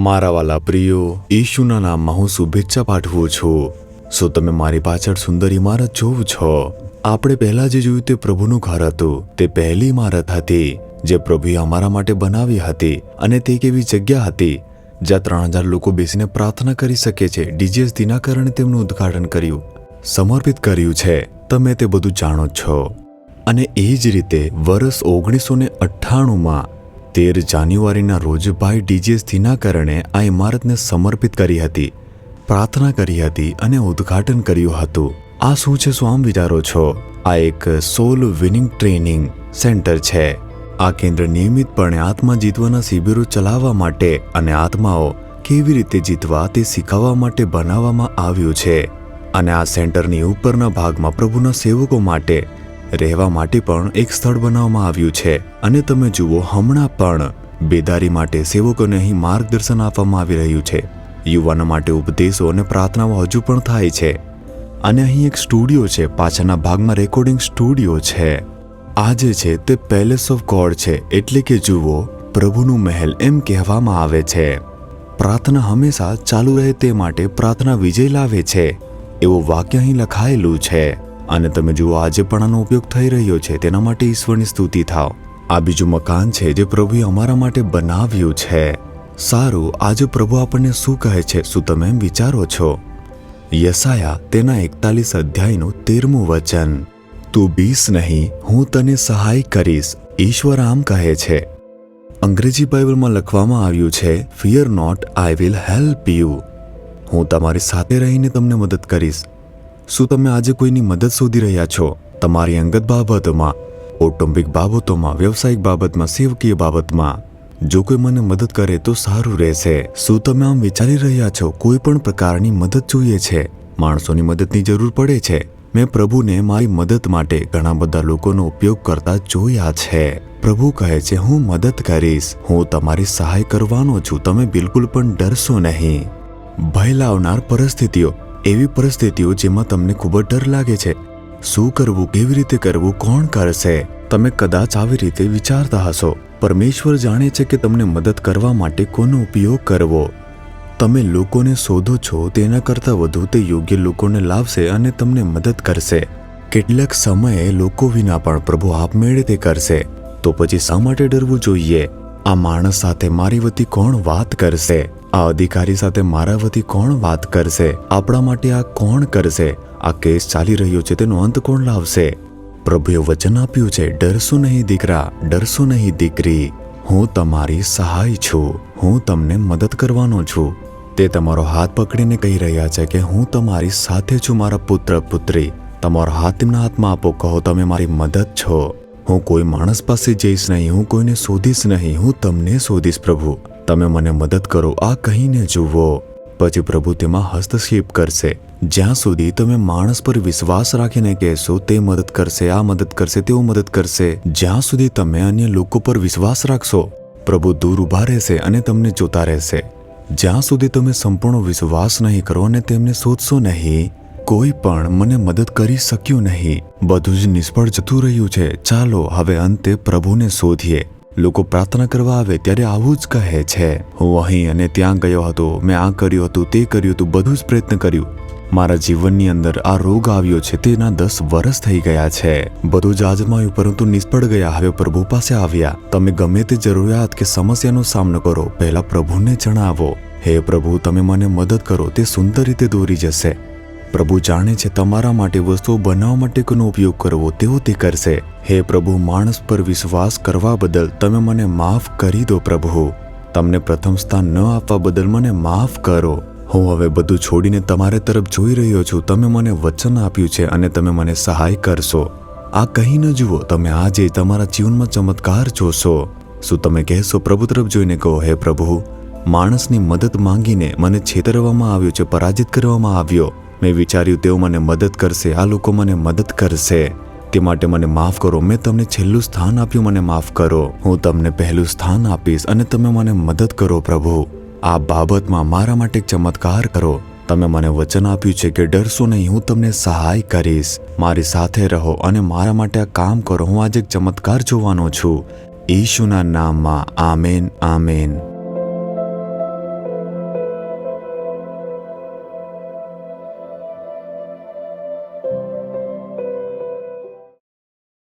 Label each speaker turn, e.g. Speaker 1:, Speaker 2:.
Speaker 1: મારા વાલા પ્રિયો, ઈશુના નામમાં હું શુભેચ્છા પાઠવું છું. શું તમે મારી પાછળ સુંદર ઇમારત જોવો છો? આપણે પહેલા જે જોયું તે પ્રભુનું ઘર હતું. તે પહેલી ઇમારત હતી જે પ્રભુએ અમારા માટે બનાવી હતી, અને તે એક એવી જગ્યા હતી જ્યાં 3000 લોકો બેસીને પ્રાર્થના કરી શકે છે. ડીજેસ દિનાકરણે તેમનું ઉદ્ઘાટન કર્યું, સમર્પિત કર્યું છે. તમે તે બધું જાણો છો. અને એ જ રીતે વર્ષ 1998માં 13 જાન્યુઆરીના રોજ ભાઈ ડીજેસ દિનાકરણે આ ઇમારતને સમર્પિત કરી હતી, પ્રાર્થના કરી હતી અને ઉદ્ઘાટન કર્યું હતું. આ શું છે, શું આમ વિચારો છો? આ એક સોલ વિનિંગ ટ્રેનિંગ સેન્ટર છે. આ કેન્દ્ર નિયમિતપણે આત્મા જીતવાના શિબિરો ચલાવવા માટે અને આત્માઓ કેવી રીતે જીતવા તે શીખવવા માટે બનાવવામાં આવ્યું છે. અને આ સેન્ટરની ઉપરના ભાગમાં પ્રભુના સેવકો માટે રહેવા માટે પણ એક સ્થળ બનાવવામાં આવ્યું છે. અને તમે જુઓ, હમણાં પણ બેદારી માટે સેવકોને અહીં માર્ગદર્શન આપવામાં આવી રહ્યું છે. યુવાનો માટે ઉપદેશો અને પ્રાર્થનાઓ હજુ પણ થાય છે. અને અહીં એક સ્ટુડિયો છે, પાછળના ભાગમાં રેકોર્ડિંગ સ્ટુડિયો છે. આજે છે તે પેલેસ ઓફ ગોડ છે, એટલે કે જુઓ, પ્રભુનું મહેલ એમ કહેવામાં આવે છે. પ્રાર્થના હંમેશા ચાલુ રહે તે માટે પ્રાર્થના વિજય લાવે છે, એવું વાક્ય અહીં લખાયેલું છે. અને તમે જુઓ, આજે પણ આનો ઉપયોગ થઈ રહ્યો છે. તેના માટે ઈશ્વરની સ્તુતિ થાવ. આ બીજું મકાન છે જે પ્રભુએ અમારા માટે બનાવ્યું છે. સારું, આજે પ્રભુ આપણને શું કહે છે, શું તમે એમ વિચારો છો? યશાયા તેના 41 અધ્યાયનું 13મું વચન, તું બીસ નહીં, હું તને સહાય કરીશ, ઈશ્વર આમ કહે છે. અંગ્રેજી બાઇબલમાં લખવામાં આવ્યું છે, fear not, I will help you. હું તમારી સાથે રહીને તમને મદદ કરીશ. શું તમે આજે કોઈની મદદ શોધી રહ્યા છો? તમારી અંગત બાબતોમાં, કૌટુંબિક બાબતોમાં, વ્યવસાયિક બાબતમાં, સેવકીય બાબતમાં? જો કોઈ મને મદદ કરે તો સારું રહેશે. શું તમે આમ વિચારી રહ્યા છો, કોઈ પણ પ્રકારની મદદ જોઈએ છે, માણસોની મદદની જરૂર પડે છે? મેં પ્રભુને મારી મદદ માટે ઘણા બધા લોકોનો ઉપયોગ કરતા જોયા છે. પ્રભુ કહે છે, હું મદદ કરીશ, હું તમારી સહાય કરવાનો છું, તમે બિલકુલ પણ ડરશો નહીં. ભય લાવનાર પરિસ્થિતિઓ, એવી પરિસ્થિતિઓ જેમાં તમને ખૂબ જ ડર લાગે છે. શું કરવું, કેવી રીતે કરવું, કોણ કરશે? તમે કદાચ આવી રીતે વિચારતા હશો. પરમેશ્વર જાણે છે કે તમને મદદ કરવા માટે કોનો ઉપયોગ કરવો. તમે લોકોને શોધો છો, તેના કરતાં વધુ તે યોગ્ય લોકોને લાવશે અને તમને મદદ કરશે. કેટલાક સમયે લોકો વિના પણ પ્રભુ આપમેળે તે કરશે. તો પછી શા માટે ડરવું જોઈએ? આ માણસ સાથે મારી વતી કોણ વાત કરશે? આ અધિકારી સાથે મારા વતી કોણ વાત કરશે? આપણા માટે આ કોણ કરશે? આ કેસ ચાલી રહ્યો છે, તેનો અંત કોણ લાવશે? પ્રભુએ વચન આપ્યું છે, ડરશો નહીં દીકરા, ડરશો નહીં દીકરી, હું તમારી સહાય છું, હું તમને મદદ કરવાનો છું. તે તમારો હાથ પકડીને કહી રહ્યા છે કે હું તમારી સાથે છું, મારા પુત્ર પુત્રી. તમારો હાથ તેમના હાથમાં આપો, કહો તમે મારી મદદ છો. હું કોઈ માણસ પાસે જઈશ નહીં, હું કોઈને શોધીશ નહીં, હું તમને શોધીશ. પ્રભુ, તમે મને મદદ કરો, આ કહીને જુઓ. પછી પ્રભુ તેમાં હસ્તક્ષેપ કરશે. જ્યાં સુધી તમે માણસ પર વિશ્વાસ રાખીને કહેશો તે મદદ કરશે, આ મદદ કરશે, તેઓ મદદ કરશે, જ્યાં સુધી તમે અન્ય લોકો પર વિશ્વાસ રાખશો, પ્રભુ દૂર ઊભા રહેશે અને તમને જોતા રહેશે. જ્યાં સુધી તમે સંપૂર્ણ વિશ્વાસ નહીં કરો અને તેમને શોધશો નહીં, કોઈ પણ મને મદદ કરી શક્યું નહીં, બધું જ નિષ્ફળ જતું રહ્યું છે. ચાલો હવે અંતે પ્રભુને શોધીએ. લોકો પ્રાર્થના કરવા આવે ત્યારે આવું જ કહે છે, હું અહીં અને ત્યાં ગયો હતો, મેં આ કર્યું હતું, તે કર્યું હતું, બધું જ પ્રયત્ન કર્યું. મારા જીવનની અંદર આ રોગ આવ્યો છે, તેના 10 વર્ષ થઈ ગયા છે, બધું જ આજમાયું પરંતુ નિષ્ફળ ગયા. હવે પ્રભુ પાસે આવ્યા. તમે ગમે તે જરૂરિયાત કે સમસ્યાનો સામનો કરો, પહેલા પ્રભુને જણાવો, હે પ્રભુ, તમે મને મદદ કરો. તે સુંદર રીતે દોરી જશે. પ્રભુ જાણે છે તમારા માટે વસ્તુઓ બનાવવા માટે કોનો ઉપયોગ કરવો, તેઓ તે કરશે. હે પ્રભુ, માણસ પર વિશ્વાસ કરવા બદલ તમે મને માફ કરી દો. પ્રભુ, તમને પ્રથમ સ્થાન ન આપવા બદલ મને માફ કરો. હું હવે બધું છોડીને તમારે તરફ જોઈ રહ્યો છું. તમે મને વચન આપ્યું છે અને તમે મને સહાય કરશો. આ કહીને જુઓ, તમે આજે તમારા જીવનમાં ચમત્કાર જોશો. શું તમે કહેશો, પ્રભુ તરફ જોઈને કહો, હે પ્રભુ, માણસની મદદ માંગીને મને છેતરવામાં આવ્યો છે, પરાજિત કરવામાં આવ્યો. મેં વિચાર્યું તેઓ મને મદદ કરશે, આ લોકો મને મદદ કરશે, તે માટે મને માફ કરો. મેં તમને છેલ્લું સ્થાન આપ્યું, મને માફ કરો. હું તમને પહેલું સ્થાન આપીશ અને તમે મને મદદ કરો. પ્રભુ, આ બાબતમાં મારા માટે એક ચમત્કાર કરો. તમે મને વચન આપ્યું છે કે ડરશો નહીં, હું તમને સહાય કરીશ. મારી સાથે રહો અને મારા માટે આ કામ કરો. હું આજે એક ચમત્કાર જોવાનો છું. ઈશુના નામમાં આમેન, આમેન.